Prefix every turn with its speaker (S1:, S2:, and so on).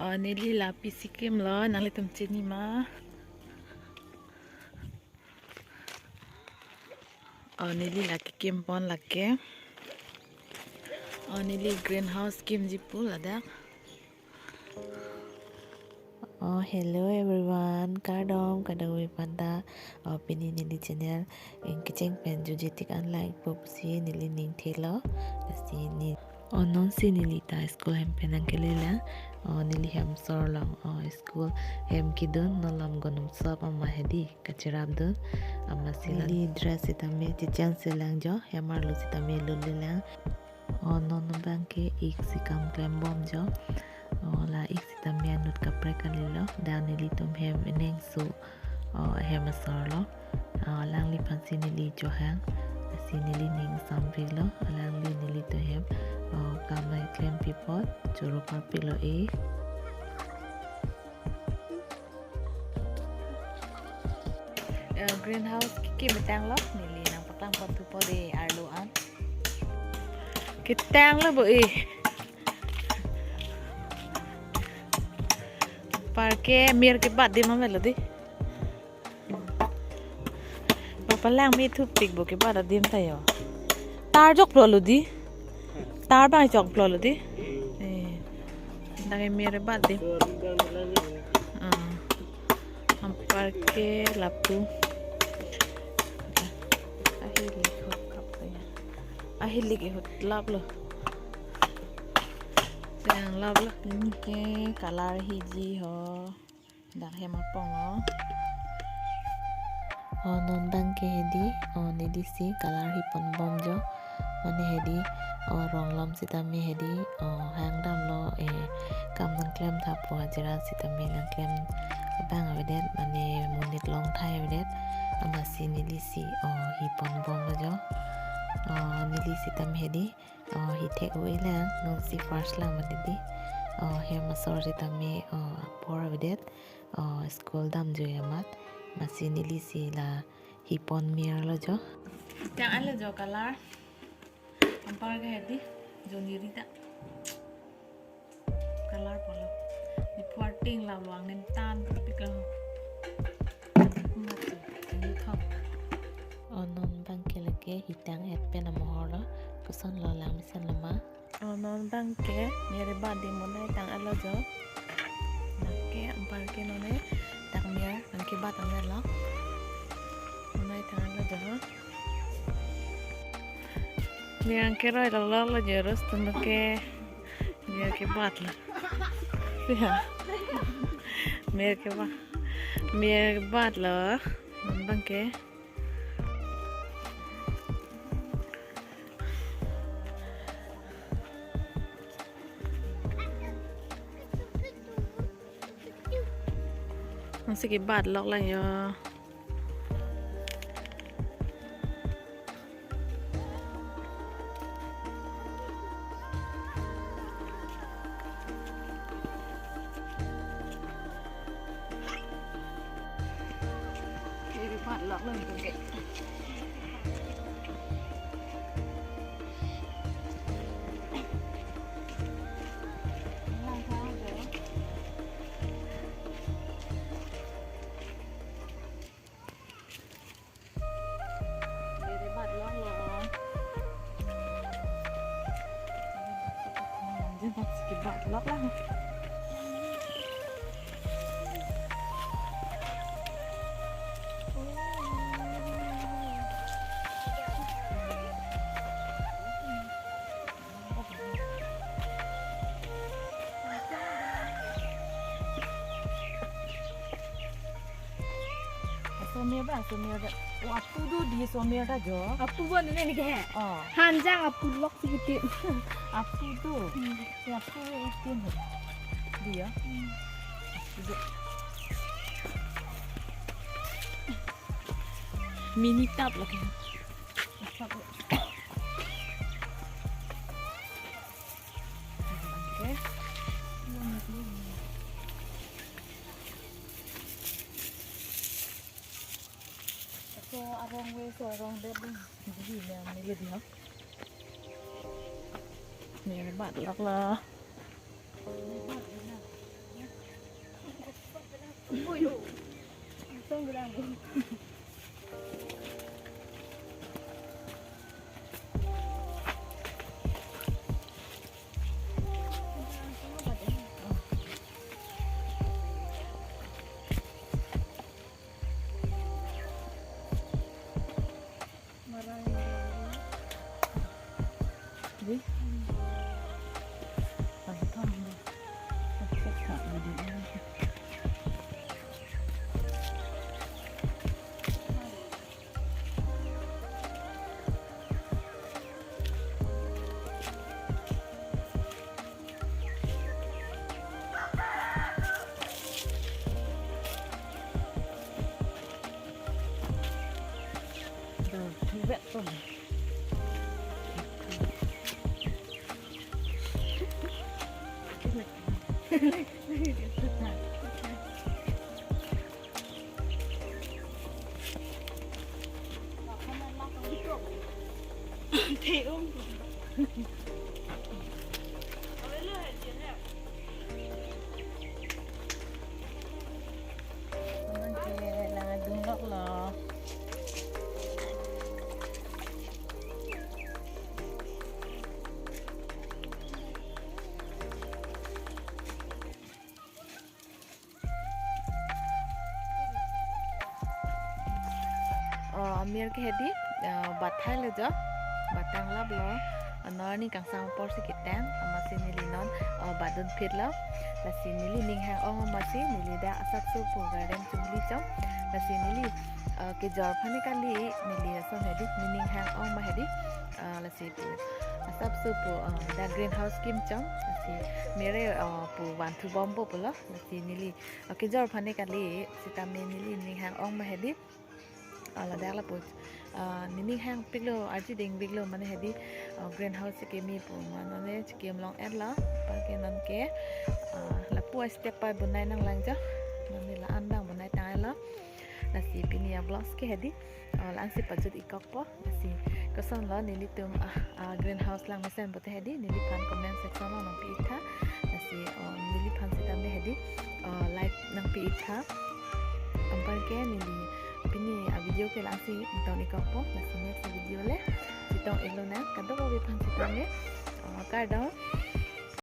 S1: Nili lapis sikim lo nang litum cini ma. Nili laki kim pon laki. Nili greenhouse kim jipu ladak. Hello everyone, kadom kadawi panda pini nili channel in kicheng pen jujetik unlike popsi nili ning thelo asi ni non si nili ta school hem penang kelela nili hem sor lang school hem kidun nolam gonum sap amma hedi kachirab dun amma sila nili dress itame tichang selang jo hemar lu sitame lulilang non bangke ik sikam klem bom jo la ik sitamia nut kapre kalilo dan nili tum hem eneng su hem asarlo lang li pansi nili johang si nili ning sambrilo lang li nili to hem kamay klem pipot churu parpilo greenhouse kiki betang lo nili nang patang patu pode arluan kitang lo bu parke mir ke bat di mama lodi palang mi thup tik bo ke bat dim tayo tar jok pro lodi tar ba jok pro lodi dang mir bat di am parke lapu ahili ke hot lap lo yang lap lo ini ke kalar hiji ho dak hema pong non bang ke hedi nedi si kalar hipon bom jo mane hedi rong lam sitami hedi hang dam lo kam nang klem thapo ajira sitami nang klem bang awedet mane munit long thai awedet amasi nili si hipon bom jo nili sitam hedi hite uila non si first lang madidi hem masor sitami por awedet school dam jo yamat masi nili si la hipon mir lo jo tang ala jo kalar ampar ga hedi jo nirita kalar polo ni puarting la luang nen tan pikla mati ni thok non bangke lagi hitang et pena mohoro kuson lo lang misan lama non bangke mere badi monai tang ala jo nakke ampar ke none tang mer bangke bat ang lo monai tang ala jo Miang ke roi lo jerus tunda ke mer ke bat la ya mer bat lo non bangke sige bat lok lang yo sige bat lok lang tuh sedikit batlok lah somir ba somir apu tu di somir ta jo
S2: apu bon ne ke hanjang apu lok sikit
S1: apu tu apu itin dia mini tap lah so arong we so arong deb di yang ni dia ni bat lak lah
S2: Langsung gerang bu.
S1: Đi. Còn không đi. Chắc sợ đi đi. Rồi, thu vẹn rồi.
S2: Thì ôm
S1: Là đúng góc là Amir ke hedi bathai le jo batang lab lo anor ni kang sang por si kitang amasi ni linon badun phit lo la si ni li ning hang ong amasi ni li da asak su pu garden chungli chom la si ni li ke jor phani kali ni li so hedi ni ning hang ong ma hedi la si pu asap su pu da greenhouse kim chom la si mere pu wan thu bombo pu lo la si ni li ke jor phani kali sita me ni li ning hang ong ma hedi ala dala put nini hang piglo arji ding biglo mane hedi greenhouse ke mi pu manone chikem long ad la pa ke nan ke la pu step pa bunai nang lang ja mane la andang bunai tai la la si pinia blocks ke hedi la si pajut ikok po la si koson la nili tum greenhouse lang masen bote hedi nili pan comment section nang pi tha la si nili pan sitam de hedi like nang pi tha ampar ke nili Pini video ke lasi itong ikaw po na next video le itong ilo na kadto ko bipan sitong le kada